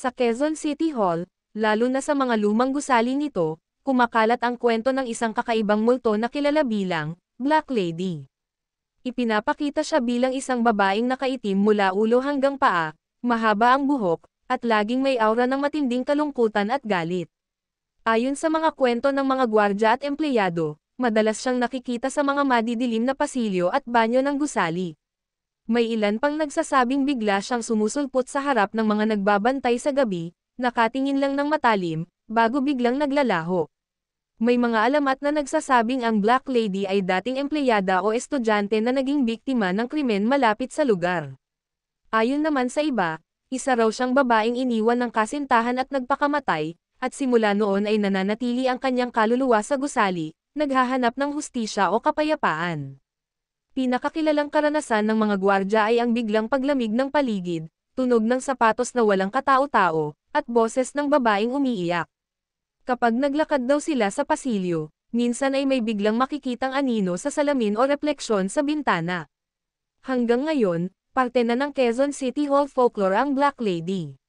Sa Quezon City Hall, lalo na sa mga lumang gusali nito, kumakalat ang kwento ng isang kakaibang multo na kilala bilang Black Lady. Ipinapakita siya bilang isang babaeng nakaitim mula ulo hanggang paa, mahaba ang buhok, at laging may aura ng matinding kalungkutan at galit. Ayon sa mga kwento ng mga gwardya at empleyado, madalas siyang nakikita sa mga madidilim na pasilyo at banyo ng gusali. May ilan pang nagsasabing bigla siyang sumusulpot sa harap ng mga nagbabantay sa gabi, nakatingin lang ng matalim, bago biglang naglalaho. May mga alamat na nagsasabing ang Black Lady ay dating empleyada o estudyante na naging biktima ng krimen malapit sa lugar. Ayon naman sa iba, isa raw siyang babaeng iniwan ng kasintahan at nagpakamatay, at simula noon ay nananatili ang kanyang kaluluwa sa gusali, naghahanap ng hustisya o kapayapaan. Pinakakilalang karanasan ng mga gwardya ay ang biglang paglamig ng paligid, tunog ng sapatos na walang katao-tao, at boses ng babaeng umiiyak. Kapag naglakad daw sila sa pasilyo, minsan ay may biglang makikitang anino sa salamin o refleksyon sa bintana. Hanggang ngayon, parte na ng Quezon City Hall folklore ang Black Lady.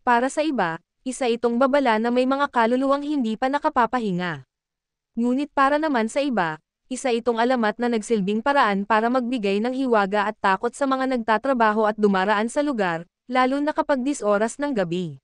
Para sa iba, isa itong babala na may mga kaluluwang hindi pa nakapapahinga. Ngunit para naman sa iba, isa itong alamat na nagsilbing paraan para magbigay ng hiwaga at takot sa mga nagtatrabaho at dumaraan sa lugar, lalo na kapag 10 oras ng gabi.